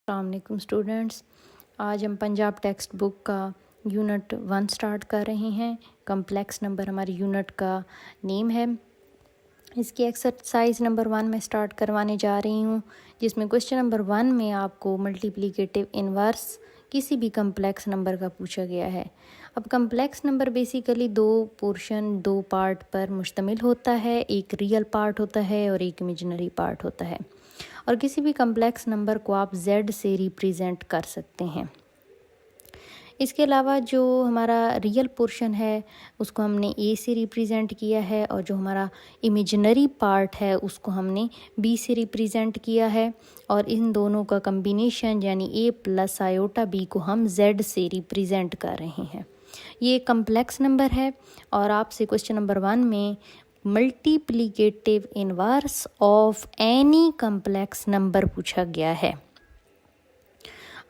अस्सलामुअलैकुम स्टूडेंट्स, आज हम पंजाब टेक्स्ट बुक का यूनिट 1 स्टार्ट कर रहे हैं। कम्प्लेक्स नंबर हमारी यूनिट का नेम है। इसकी एक्सरसाइज नंबर 1 में स्टार्ट करवाने जा रही हूँ, जिसमें क्वेश्चन नंबर 1 में आपको मल्टीप्लिकेटिव इन्वर्स किसी भी कम्प्लेक्स नंबर का पूछा गया है। अब कम्प्लेक्स नंबर बेसिकली दो पार्ट पर मुश्तमिल होता है, एक रियल पार्ट होता है और एक इमेजिनरी पार्ट होता है। और किसी भी कम्प्लेक्स नंबर को आप z से रिप्रेजेंट कर सकते हैं। इसके अलावा जो हमारा रियल पोर्शन है उसको हमने a से रिप्रेजेंट किया है, और जो हमारा इमेजिनरी पार्ट है उसको हमने b से रिप्रेजेंट किया है। और इन दोनों का कम्बिनेशन यानी a प्लस आयोटा b को हम z से रिप्रेजेंट कर रहे हैं। ये कम्प्लेक्स नंबर है और आपसे क्वेश्चन नंबर 1 में multiplicative inverse of any complex number पूछा गया है।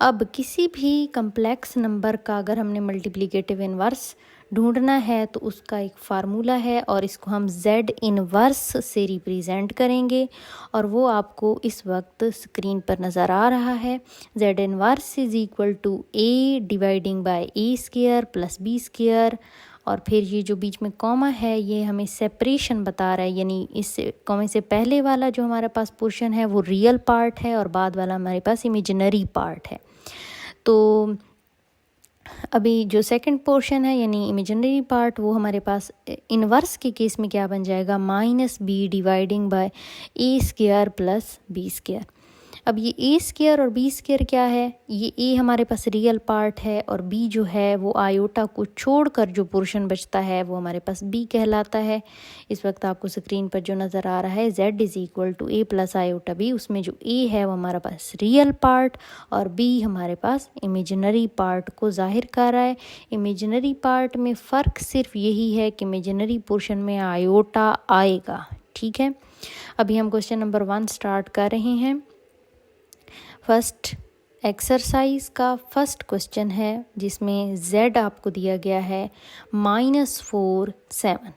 अब किसी भी कम्प्लेक्स नंबर का अगर हमने मल्टीप्लिकेटिव इन्वर्स ढूंढना है तो उसका एक फार्मूला है और इसको हम z इन्वर्स से रिप्रेजेंट करेंगे, और वो आपको इस वक्त स्क्रीन पर नज़र आ रहा है। z inverse is equal to a dividing by a square plus b square, और फिर ये जो बीच में कॉमा है ये हमें सेपरेशन बता रहा है, यानी इस कॉमे से पहले वाला जो हमारे पास पोर्शन है वो रियल पार्ट है और बाद वाला हमारे पास इमेजिनरी पार्ट है। तो अभी जो सेकंड पोर्शन है यानी इमेजिनरी पार्ट वो हमारे पास इन्वर्स के केस में क्या बन जाएगा, minus B dividing by A square plus B square. अब ये ए स्क्वायर और बी स्क्वायर क्या है, ये ए हमारे पास रियल पार्ट है और बी जो है वो आयोटा को छोड़कर जो पोर्शन बचता है वो हमारे पास बी कहलाता है। इस वक्त आपको स्क्रीन पर जो नज़र आ रहा है z is equal to A plus iota B, उसमें जो ए है वो हमारे पास रियल पार्ट और बी हमारे पास इमेजिनरी पार्ट को जाहिर कर रहा है। इमेजिनरी पार्ट में फ़र्क सिर्फ यही है कि इमेजिनरी पोर्शन में आयोटा आएगा। ठीक है, अभी हम क्वेश्चन नंबर 1 स्टार्ट कर रहे हैं। फर्स्ट एक्सरसाइज का फर्स्ट क्वेश्चन है जिसमें z आपको दिया गया है -4 7।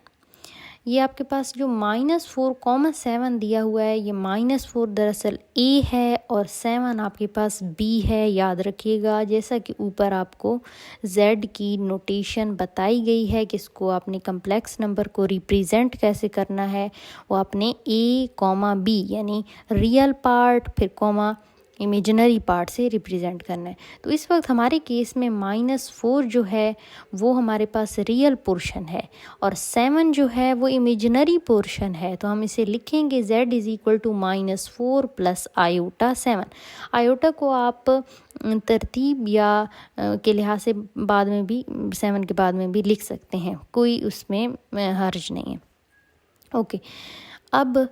ये आपके पास जो -4, 7 दिया हुआ है, ये -4 दरअसल a है और 7 आपके पास b है। याद रखिएगा, जैसा कि ऊपर आपको z की नोटेशन बताई गई है कि इसको आपने कम्प्लेक्स नंबर को रिप्रेजेंट कैसे करना है, वो आपने a, b यानी रियल पार्ट फिर कॉमा इमेजिनरी पार्ट से रिप्रेजेंट करना है। तो इस वक्त हमारे केस में -4 जो है वो हमारे पास रियल पोर्शन है और 7 जो है वो इमेजिनरी पोर्शन है। तो हम इसे लिखेंगे z is equal to -4 plus iota 7। Iota को आप तरतीब या के लिहाज से बाद में भी 7 के बाद में भी लिख सकते हैं, कोई उसमें हर्ज नहीं है। ओके, अब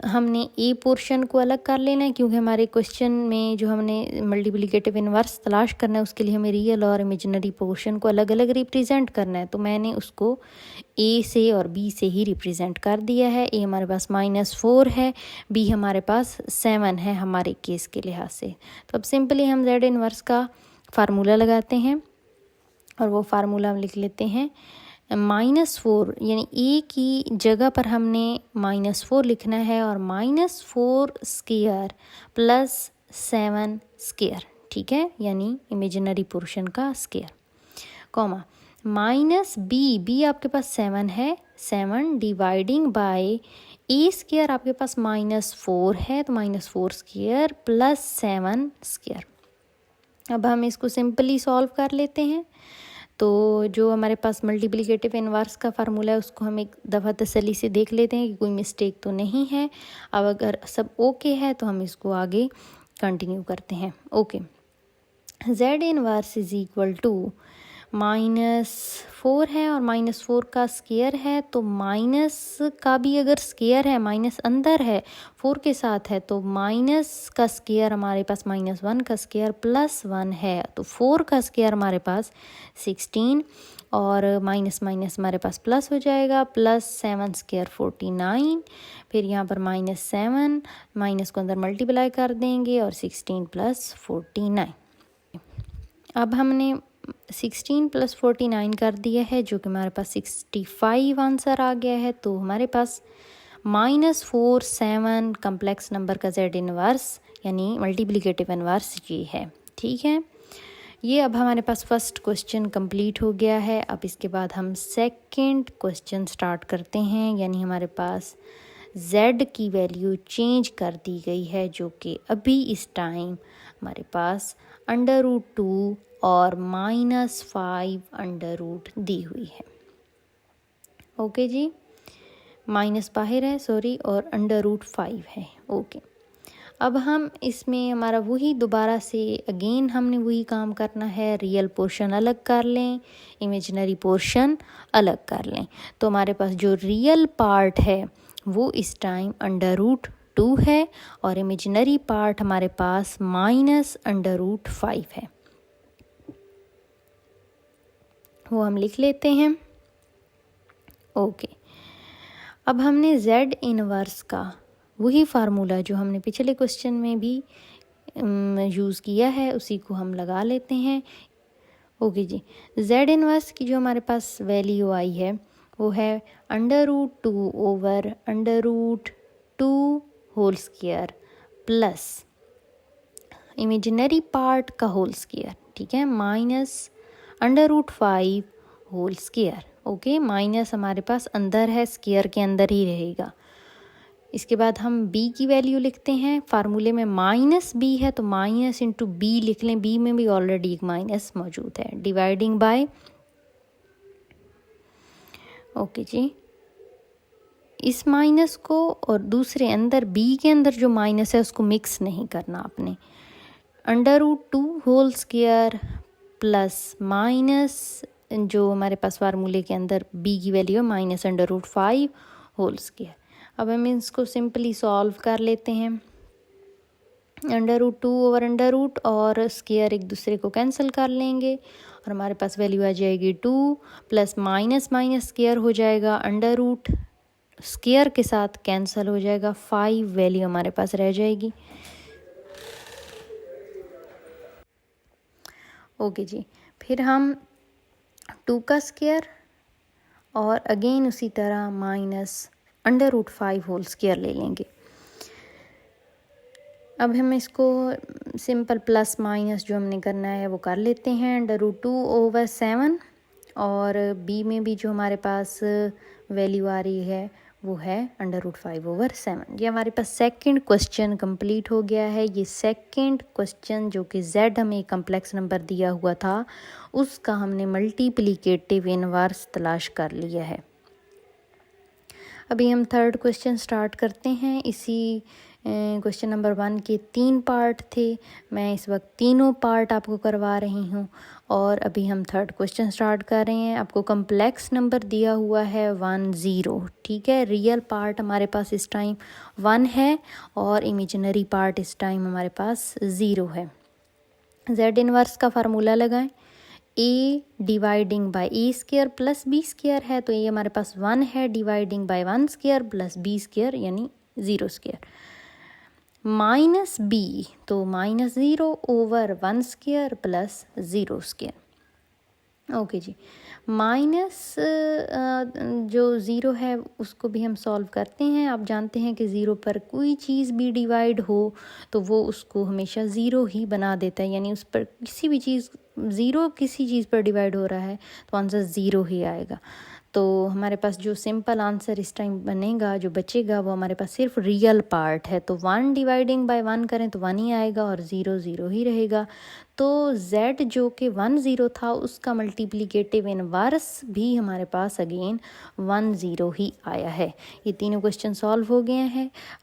हमने ए पोर्शन को अलग कर लेना है क्योंकि हमारे क्वेश्चन में जो हमने मल्टीप्लिकेटिव इन्वर्स तलाश करना है उसके लिए हमें रियल और इमेजिनरी पोर्शन को अलग अलग रिप्रेजेंट करना है। तो मैंने उसको ए से और बी से ही रिप्रेजेंट कर दिया है। ए हमारे पास -4 है, बी हमारे पास 7 है हमारे केस के लिहाज से। तो अब सिंपली हम z इन्वर्स का फार्मूला लगाते हैं और वो फार्मूला हम लिख लेते हैं -4 यानी ए की जगह पर हमने -4 लिखना है और -4 स्क्वायर प्लस 7 स्क्वायर। ठीक है, यानी इमेजिनरी पोर्शन का स्क्वायर, कॉमा माइनस बी आपके पास 7 है, 7 डिवाइडिंग बाय ए स्क्वायर आपके पास -4 है तो -4 स्क्वायर प्लस 7 स्क्वायर। अब हम इसको सिंपली सॉल्व कर लेते हैं। तो जो हमारे पास मल्टीप्लिकेटिव इन्वर्स का फार्मूला है उसको हम एक दफ़ा तसल्ली से देख लेते हैं कि कोई मिस्टेक तो नहीं है। अब अगर सब ओके है तो हम इसको आगे कंटिन्यू करते हैं। Okay, z inverse is equal to -4 है और -4 का स्क्वायर है, तो माइनस का भी अगर स्क्वायर है, माइनस अंदर है 4 के साथ है, तो माइनस का स्क्वायर हमारे पास -1 का स्क्वायर प्लस 1 है, तो 4 का स्क्वायर हमारे पास 16 और माइनस माइनस हमारे पास प्लस हो जाएगा, प्लस 7 स्क्वायर 49, फिर यहाँ पर -7 माइनस को अंदर मल्टीप्लाई कर देंगे और 16 प्लस 49। अब हमने 16 प्लस 49 कर दिया है जो कि हमारे पास 65 आंसर आ गया है। तो हमारे पास -4 7 कम्प्लेक्स नंबर का z इन्वर्स यानी मल्टीप्लिकेटिव इनवर्स ये है। ठीक है, ये अब हमारे पास फर्स्ट क्वेश्चन कंप्लीट हो गया है। अब इसके बाद हम सेकंड क्वेश्चन स्टार्ट करते हैं, यानी हमारे पास z की वैल्यू चेंज कर दी गई है, जो कि अभी इस टाइम हमारे पास √2 और -5 √ दी हुई है। ओके जी, माइनस बाहर है सॉरी, और √5 है। ओके, अब हम इसमें हमारा वही दोबारा से अगेन हमने वही काम करना है, रियल पोर्शन अलग कर लें, इमेजिनरी पोर्शन अलग कर लें। तो हमारे पास जो रियल पार्ट है वो इस टाइम √2 है और इमेजिनरी पार्ट हमारे पास -√5 है। वो हम लिख लेते हैं। ओके, अब हमने z इनवर्स का वही फार्मूला जो हमने पिछले क्वेश्चन में भी यूज़ किया है उसी को हम लगा लेते हैं। ओके जी, z इनवर्स की जो हमारे पास वैल्यू आई है वो है √2 over √2 whole square plus imaginary part का होल स्क्वायर। ठीक है, -√5 होल स्क्वायर। ओके, माइनस हमारे पास अंदर है, स्क्वायर के अंदर ही रहेगा। इसके बाद हम b की वैल्यू लिखते हैं। फार्मूले में -b है तो -b लिख लें, b में भी ऑलरेडी एक माइनस मौजूद है, डिवाइडिंग बाय। ओके जी, इस माइनस को और दूसरे अंदर b के अंदर जो माइनस है उसको मिक्स नहीं करना आपने। √2 होल स्क्वायर प्लस माइनस जो हमारे पास फार्मूले के अंदर b की वैल्यू है -√5 होल स्क्वायर। अब हम इसको सिंपली सॉल्व कर लेते हैं। √2 ओवर √ और स्क्वायर एक दूसरे को कैंसिल कर लेंगे और हमारे पास वैल्यू आ जाएगी 2 प्लस माइनस स्क्वायर हो जाएगा, √ स्क्वायर के साथ कैंसिल हो जाएगा, 5 वैल्यू हमारे पास रह जाएगी। ओके जी, फिर हम 2 का स्क्वायर और अगेन उसी तरह -√5 होल स्क्वायर ले लेंगे। अब हम इसको सिंपल प्लस माइनस जो हमने करना है वो कर लेते हैं। √2 ओवर 7 और b में भी जो हमारे पास वैल्यू आ रही है वो है √5 ओवर 7। ये हमारे पास सेकंड क्वेश्चन कंप्लीट हो गया है। ये सेकंड क्वेश्चन जो कि z हमें कम्प्लेक्स नंबर दिया हुआ था उसका हमने मल्टीप्लिकेटिव इनवर्स तलाश कर लिया है। अभी हम थर्ड क्वेश्चन स्टार्ट करते हैं। इसी क्वेश्चन नंबर 1 के 3 पार्ट थे, मैं इस वक्त तीनों पार्ट आपको करवा रही हूँ और अभी हम थर्ड क्वेश्चन स्टार्ट कर रहे हैं। आपको कम्प्लेक्स नंबर दिया हुआ है 1 0। ठीक है, रियल पार्ट हमारे पास इस टाइम 1 है और इमेजिनरी पार्ट इस टाइम हमारे पास 0 है। z इनवर्स का फार्मूला लगाएं। a dividing by a square plus b square है तो ये हमारे पास 1 है, dividing by 1 square plus b square यानी 0 स्क्वायर, माइनस b तो -0 over 1 square plus 0 square. Okay जी, माइनस जो 0 है उसको भी हम सॉल्व करते हैं। आप जानते हैं कि 0 पर कोई चीज़ भी डिवाइड हो तो वो उसको हमेशा 0 ही बना देता है, यानी उस पर किसी भी चीज़ 0 किसी चीज़ पर डिवाइड हो रहा है तो आंसर 0 ही आएगा। तो हमारे पास जो सिंपल आंसर इस टाइम बनेगा, जो बचेगा वो हमारे पास सिर्फ रियल पार्ट है। तो 1 डिवाइडिंग बाय 1 करें तो 1 ही आएगा और 0 0 ही रहेगा। तो z जो कि 1 0 था उसका मल्टीप्लिकेटिव इनवर्स भी हमारे पास अगेन 1 0 ही आया है। ये तीनों क्वेश्चन सॉल्व हो गए हैं।